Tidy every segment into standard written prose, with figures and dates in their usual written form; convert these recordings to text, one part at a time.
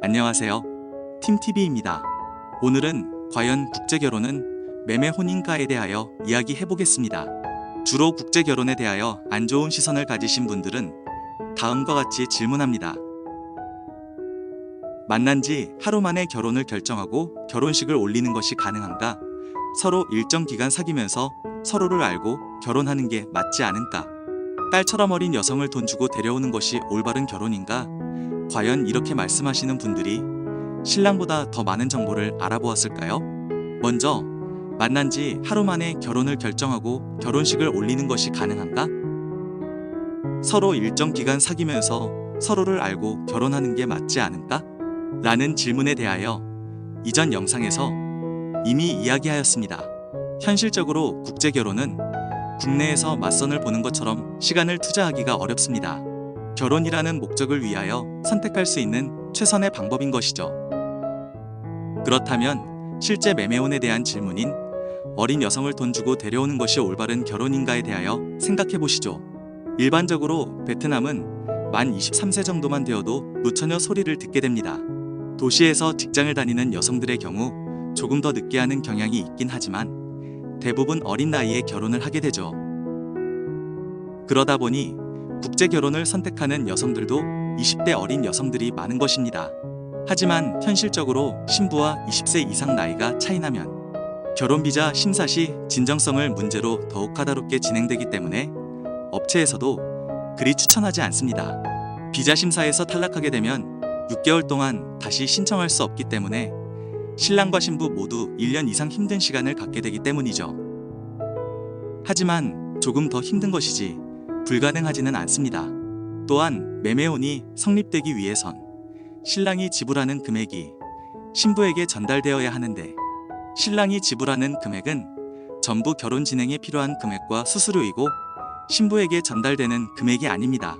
안녕하세요. 팀TV입니다. 오늘은 과연 국제결혼은 매매 혼인가에 대하여 이야기해보겠습니다. 주로 국제결혼에 대하여 안 좋은 시선을 가지신 분들은 다음과 같이 질문합니다. 만난 지 하루 만에 결혼을 결정하고 결혼식을 올리는 것이 가능한가? 서로 일정 기간 사귀면서 서로를 알고 결혼하는 게 맞지 않은가? 딸처럼 어린 여성을 돈 주고 데려오는 것이 올바른 결혼인가? 과연 이렇게 말씀하시는 분들이 신랑보다 더 많은 정보를 알아보았을까요? 먼저 만난 지 하루 만에 결혼을 결정하고 결혼식을 올리는 것이 가능한가? 서로 일정 기간 사귀면서 서로를 알고 결혼하는 게 맞지 않은가? 라는 질문에 대하여 이전 영상에서 이미 이야기하였습니다. 현실적으로 국제결혼은 국내에서 맞선을 보는 것처럼 시간을 투자하기가 어렵습니다. 결혼이라는 목적을 위하여 선택할 수 있는 최선의 방법인 것이죠. 그렇다면 실제 매매혼에 대한 질문인 어린 여성을 돈 주고 데려오는 것이 올바른 결혼인가에 대하여 생각해 보시죠. 일반적으로 베트남은 만 23세 정도만 되어도 노처녀 소리를 듣게 됩니다. 도시에서 직장을 다니는 여성들의 경우 조금 더 늦게 하는 경향이 있긴 하지만 대부분 어린 나이에 결혼을 하게 되죠. 그러다 보니 국제결혼을 선택하는 여성들도 20대 어린 여성들이 많은 것입니다. 하지만 현실적으로 신부와 20세 이상 나이가 차이나면 결혼비자 심사 시 진정성을 문제로 더욱 까다롭게 진행되기 때문에 업체에서도 그리 추천하지 않습니다. 비자 심사에서 탈락하게 되면 6개월 동안 다시 신청할 수 없기 때문에 신랑과 신부 모두 1년 이상 힘든 시간을 갖게 되기 때문이죠. 하지만 조금 더 힘든 것이지 불가능하지는 않습니다. 또한 매매혼이 성립되기 위해선 신랑이 지불하는 금액이 신부에게 전달되어야 하는데 신랑이 지불하는 금액은 전부 결혼 진행에 필요한 금액과 수수료이고 신부에게 전달되는 금액이 아닙니다.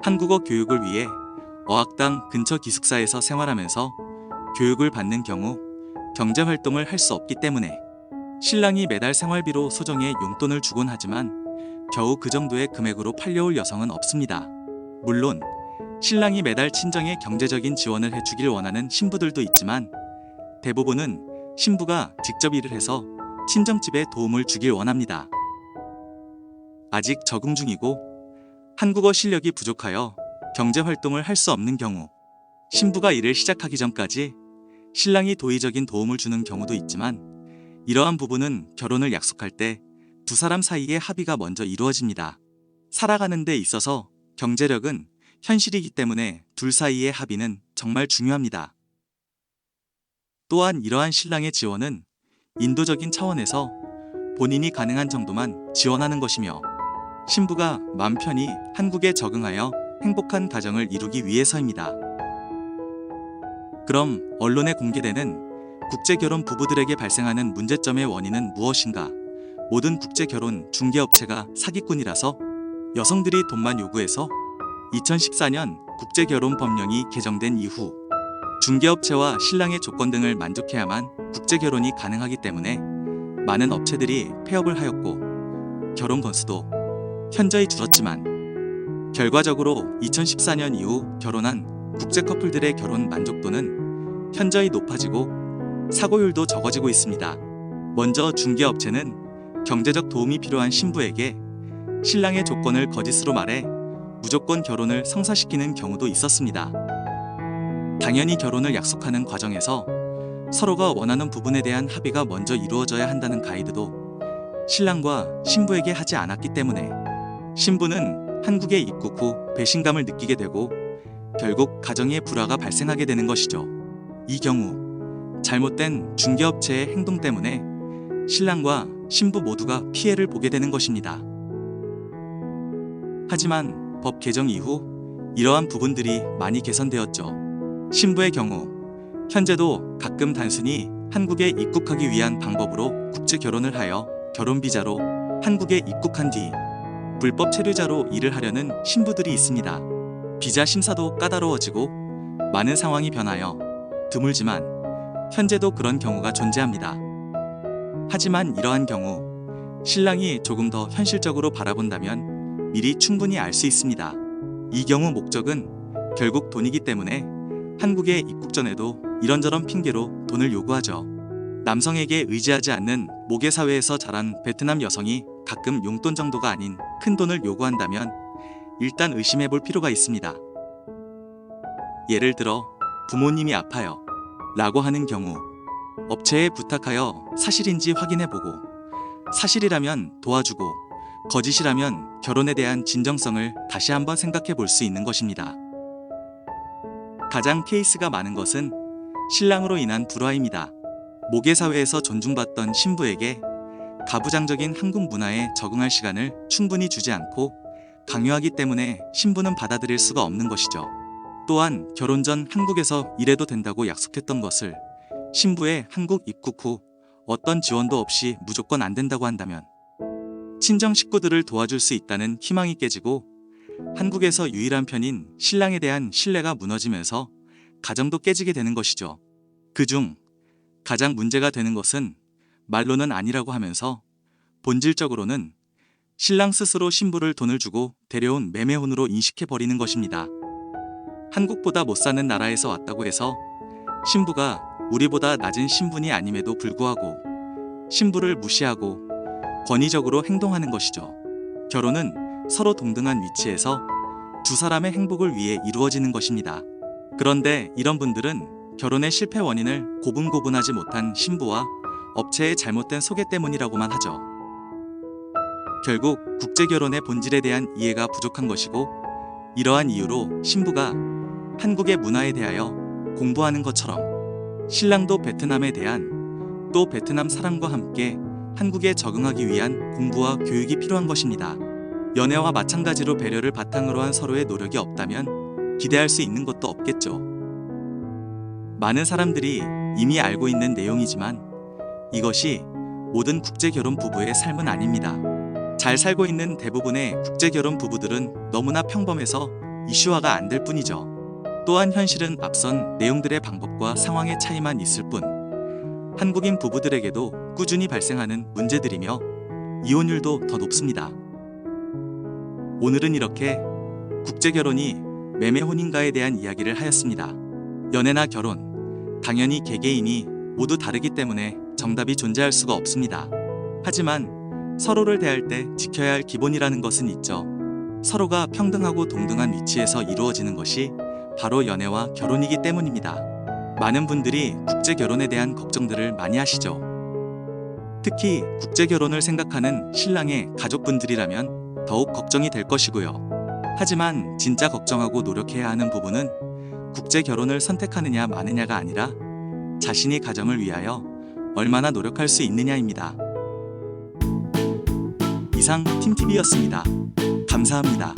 한국어 교육을 위해 어학당 근처 기숙사에서 생활하면서 교육을 받는 경우 경제활동을 할 수 없기 때문에 신랑이 매달 생활비로 소정의 용돈을 주곤 하지만 겨우 그 정도의 금액으로 팔려올 여성은 없습니다. 물론 신랑이 매달 친정에 경제적인 지원을 해주길 원하는 신부들도 있지만 대부분은 신부가 직접 일을 해서 친정집에 도움을 주길 원합니다. 아직 적응 중이고 한국어 실력이 부족하여 경제활동을 할 수 없는 경우 신부가 일을 시작하기 전까지 신랑이 도의적인 도움을 주는 경우도 있지만 이러한 부분은 결혼을 약속할 때 두 사람 사이의 합의가 먼저 이루어집니다. 살아가는 데 있어서 경제력은 현실이기 때문에 둘 사이의 합의는 정말 중요합니다. 또한 이러한 신랑의 지원은 인도적인 차원에서 본인이 가능한 정도만 지원하는 것이며 신부가 마음 편히 한국에 적응하여 행복한 가정을 이루기 위해서입니다. 그럼 언론에 공개되는 국제결혼 부부들에게 발생하는 문제점의 원인은 무엇인가? 모든 국제결혼 중개업체가 사기꾼이라서 여성들이 돈만 요구해서 2014년 국제결혼 법령이 개정된 이후 중개업체와 신랑의 조건 등을 만족해야만 국제결혼이 가능하기 때문에 많은 업체들이 폐업을 하였고 결혼 건수도 현저히 줄었지만 결과적으로 2014년 이후 결혼한 국제 커플들의 결혼 만족도는 현저히 높아지고 사고율도 적어지고 있습니다. 먼저 중개업체는 경제적 도움이 필요한 신부에게 신랑의 조건을 거짓으로 말해 무조건 결혼을 성사시키는 경우도 있었습니다. 당연히 결혼을 약속하는 과정에서 서로가 원하는 부분에 대한 합의가 먼저 이루어져야 한다는 가이드도 신랑과 신부에게 하지 않았기 때문에 신부는 한국에 입국 후 배신감을 느끼게 되고 결국 가정의 불화가 발생하게 되는 것이죠. 이 경우 잘못된 중개업체의 행동 때문에 신랑과 신부 모두가 피해를 보게 되는 것입니다. 하지만 법 개정 이후 이러한 부분들이 많이 개선되었죠. 신부의 경우 현재도 가끔 단순히 한국에 입국하기 위한 방법으로 국제 결혼을 하여 결혼 비자로 한국에 입국한 뒤 불법 체류자로 일을 하려는 신부들이 있습니다. 비자 심사도 까다로워지고 많은 상황이 변하여 드물지만 현재도 그런 경우가 존재합니다. 하지만 이러한 경우 신랑이 조금 더 현실적으로 바라본다면 미리 충분히 알 수 있습니다. 이 경우 목적은 결국 돈이기 때문에 한국에 입국 전에도 이런저런 핑계로 돈을 요구하죠. 남성에게 의지하지 않는 모계 사회에서 자란 베트남 여성이 가끔 용돈 정도가 아닌 큰 돈을 요구한다면 일단 의심해 볼 필요가 있습니다. 예를 들어 부모님이 아파요 라고 하는 경우 업체에 부탁하여 사실인지 확인해보고 사실이라면 도와주고 거짓이라면 결혼에 대한 진정성을 다시 한번 생각해 볼 수 있는 것입니다. 가장 케이스가 많은 것은 신랑으로 인한 불화입니다. 모계 사회에서 존중받던 신부에게 가부장적인 한국 문화에 적응할 시간을 충분히 주지 않고 강요하기 때문에 신부는 받아들일 수가 없는 것이죠. 또한 결혼 전 한국에서 일해도 된다고 약속했던 것을 신부의 한국 입국 후 어떤 지원도 없이 무조건 안 된다고 한다면 친정 식구들을 도와줄 수 있다는 희망이 깨지고 한국에서 유일한 편인 신랑에 대한 신뢰가 무너지면서 가정도 깨지게 되는 것이죠. 그중 가장 문제가 되는 것은 말로는 아니라고 하면서 본질적으로는 신랑 스스로 신부를 돈을 주고 데려온 매매혼으로 인식해버리는 것입니다. 한국보다 못 사는 나라에서 왔다고 해서 신부가 우리보다 낮은 신분이 아님에도 불구하고 신부를 무시하고 권위적으로 행동하는 것이죠. 결혼은 서로 동등한 위치에서 두 사람의 행복을 위해 이루어지는 것입니다. 그런데 이런 분들은 결혼의 실패 원인을 고분고분하지 못한 신부와 업체의 잘못된 소개 때문이라고만 하죠. 결국 국제결혼의 본질에 대한 이해가 부족한 것이고 이러한 이유로 신부가 한국의 문화에 대하여 공부하는 것처럼 신랑도 베트남에 대한 또 베트남 사람과 함께 한국에 적응하기 위한 공부와 교육이 필요한 것입니다. 연애와 마찬가지로 배려를 바탕으로 한 서로의 노력이 없다면 기대할 수 있는 것도 없겠죠. 많은 사람들이 이미 알고 있는 내용이지만 이것이 모든 국제결혼 부부의 삶은 아닙니다. 잘 살고 있는 대부분의 국제결혼 부부들은 너무나 평범해서 이슈화가 안 될 뿐이죠. 또한 현실은 앞선 내용들의 방법과 상황의 차이만 있을 뿐 한국인 부부들에게도 꾸준히 발생하는 문제들이며 이혼율도 더 높습니다. 오늘은 이렇게 국제결혼이 매매혼인가에 대한 이야기를 하였습니다. 연애나 결혼, 당연히 개개인이 모두 다르기 때문에 정답이 존재할 수가 없습니다. 하지만 서로를 대할 때 지켜야 할 기본이라는 것은 있죠. 서로가 평등하고 동등한 위치에서 이루어지는 것이 바로 연애와 결혼이기 때문입니다. 많은 분들이 국제결혼에 대한 걱정들을 많이 하시죠. 특히 국제결혼을 생각하는 신랑의 가족분들이라면 더욱 걱정이 될 것이고요. 하지만 진짜 걱정하고 노력해야 하는 부분은 국제결혼을 선택하느냐 마느냐가 아니라 자신이 가정을 위하여 얼마나 노력할 수 있느냐입니다. 이상 팀TV였습니다. 감사합니다.